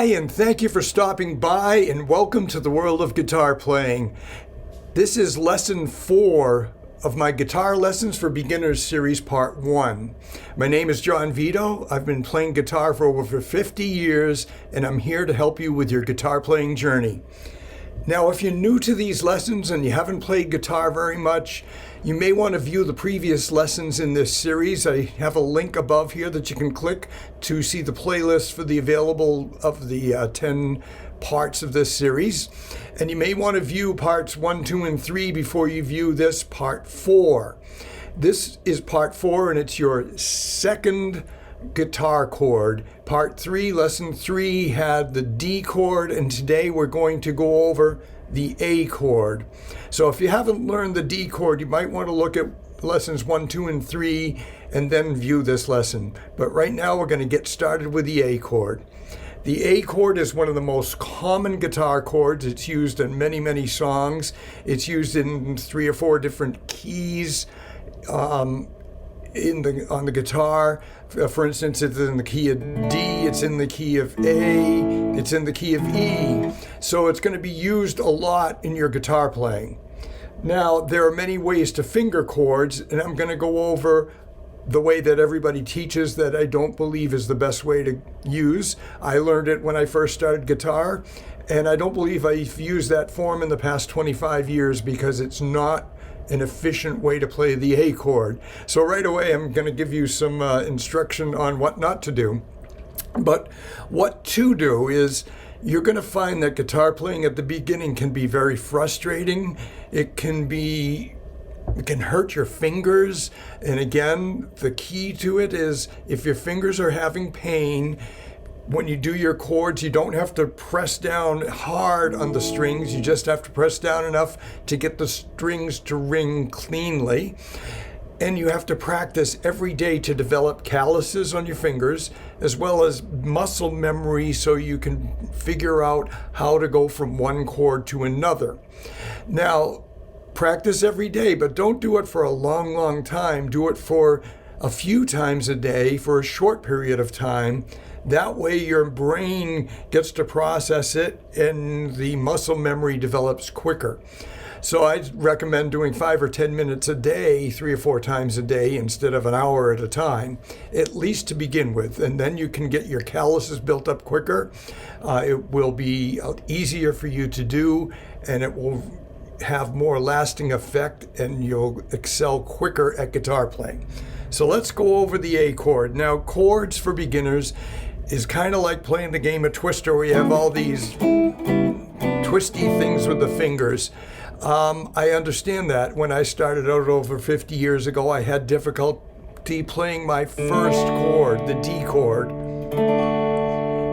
Hi, and thank you for stopping by, and welcome to the world of guitar playing. This is lesson 4 of my Guitar Lessons for Beginners series, part 1. My name is John Vito. I've been playing guitar for over 50 years, and I'm here to help you with your guitar playing journey. Now, if you're new to these lessons and you haven't played guitar very much, you may want to view the previous lessons in this series. I have a link above here that you can click to see the playlist for the available of the 10 parts of this series. And you may want to view parts 1, 2, and 3 before you view this part 4. This is part 4, and it's your second guitar chord. Part 3, lesson 3, had the D chord, and today we're going to go over the A chord. So if you haven't learned the D chord, you might want to look at lessons 1, 2, and 3 and then view this lesson. But right now we're going to get started with the A chord. The A chord is one of the most common guitar chords. It's used in many, many songs. It's used in 3 or 4 different keys on the guitar. For instance, it's in the key of D, it's in the key of A, it's in the key of E. So it's going to be used a lot in your guitar playing. Now, there are many ways to finger chords, and I'm going to go over the way that everybody teaches that I don't believe is the best way to use. I learned it when I first started guitar, and I don't believe I've used that form in the past 25 years because it's not an efficient way to play the A chord. So right away I'm going to give you some instruction on what not to do. But what to do is you're going to find that guitar playing at the beginning can be very frustrating. It can hurt your fingers. And again, the key to it is if your fingers are having pain, when you do your chords, you don't have to press down hard on the strings. You just have to press down enough to get the strings to ring cleanly. And you have to practice every day to develop calluses on your fingers, as well as muscle memory so you can figure out how to go from one chord to another. Now, practice every day, but don't do it for a long, long time. Do it for a few times a day for a short period of time. That way your brain gets to process it and the muscle memory develops quicker. So I recommend doing 5 or 10 minutes a day, 3 or 4 times a day instead of an hour at a time, at least to begin with. And then you can get your calluses built up quicker. It will be easier for you to do, and it will have more lasting effect, and you'll excel quicker at guitar playing. So let's go over the A chord. Now, chords for beginners is kind of like playing the game of Twister, where you have all these twisty things with the fingers. I understand that. When I started out over 50 years ago, I had difficulty playing my first chord, the D chord,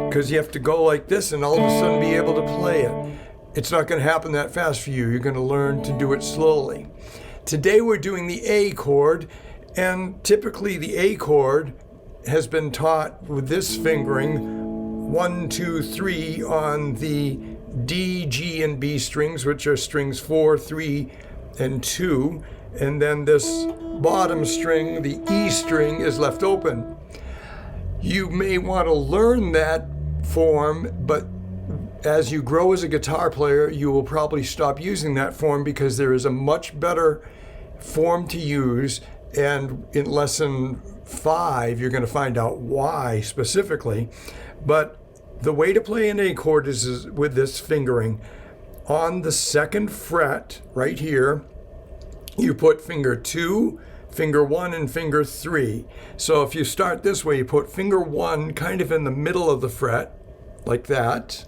because you have to go like this and all of a sudden be able to play it. It's not going to happen that fast for you. You're going to learn to do it slowly. Today we're doing the A chord, and typically the A chord has been taught with this fingering 1, 2, 3 on the D, G, and B strings, which are strings 4, 3, and 2. And then this bottom string, the E string, is left open. You may want to learn that form, but as you grow as a guitar player, you will probably stop using that form because there is a much better form to use. And in lesson 5, you're going to find out why specifically. But the way to play an A chord is with this fingering. On the 2nd fret, right here, you put finger 2, finger 1, and finger 3. So if you start this way, you put finger 1 kind of in the middle of the fret, like that.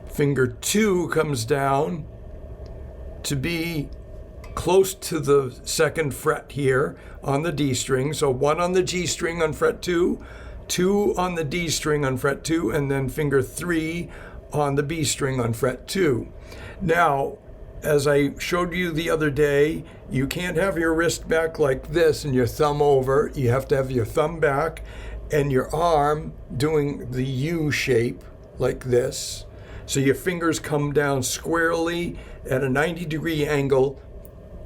Finger 2 comes down to be close to the 2nd fret here on the D string. So 1 on the G string on fret 2, 2 on the D string on fret 2, and then finger 3 on the B string on fret 2. Now, as I showed you the other day, you can't have your wrist back like this and your thumb over. You have to have your thumb back and your arm doing the U shape like this. So your fingers come down squarely at a 90-degree angle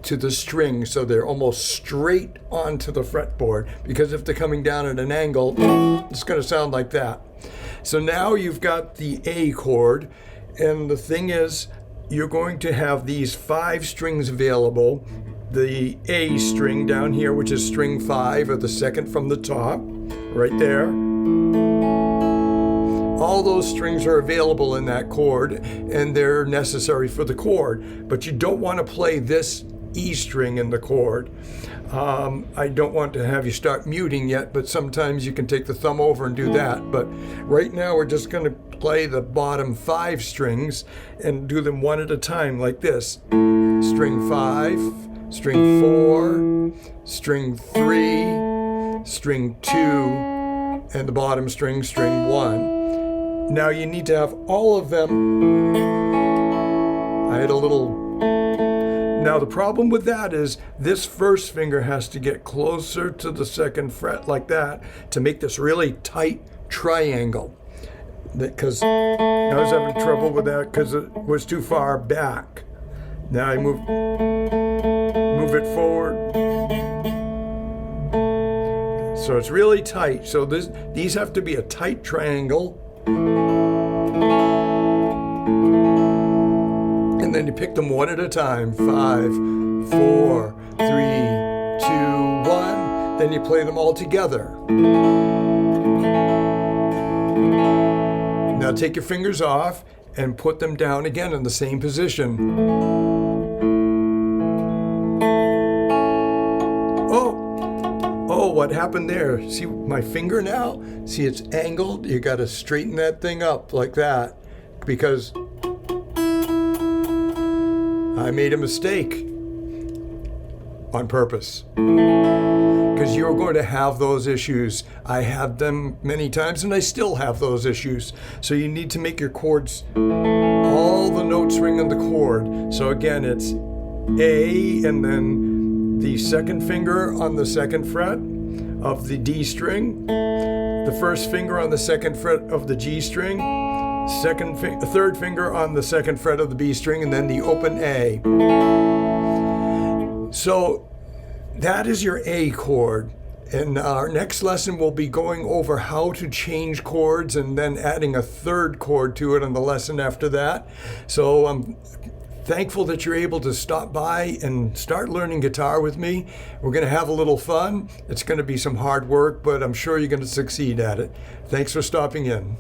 to the string, so they're almost straight onto the fretboard, because if they're coming down at an angle, it's going to sound like that. So now you've got the A chord, and the thing is, you're going to have these 5 strings available. The A string down here, which is string 5, or the second from the top, right there. All those strings are available in that chord, and they're necessary for the chord. But you don't want to play this E string in the chord. I don't want to have you start muting yet, but sometimes you can take the thumb over and do that. But right now we're just going to play the bottom 5 strings and do them one at a time, like this. String 5, string 4, string 3, string 2, and the bottom string, string 1. Now you need to have all of them. I had a little... Now the problem with that is this first finger has to get closer to the 2nd fret like that to make this really tight triangle. Because I was having trouble with that because it was too far back. Now I move it forward. So it's really tight. So these have to be a tight triangle. And then you pick them one at a time. 5, 4, 3, 2, 1. Then you play them all together. Now take your fingers off and put them down again in the same position. Oh, what happened there? See my finger now? See, it's angled. You got to straighten that thing up like that, because I made a mistake on purpose. Because you're going to have those issues. I had them many times, and I still have those issues. So you need to make your chords, all the notes ring on the chord. So again, it's A, and then the 2nd finger on the 2nd fret of the D string, the 1st finger on the 2nd fret of the G string, 3rd finger on the 2nd fret of the B string, and then the open A. So that is your A chord. And our next lesson will be going over how to change chords and then adding a 3rd chord to it on the lesson after that. So I'm thankful that you're able to stop by and start learning guitar with me. We're going to have a little fun. It's going to be some hard work, but I'm sure you're going to succeed at it. Thanks for stopping in.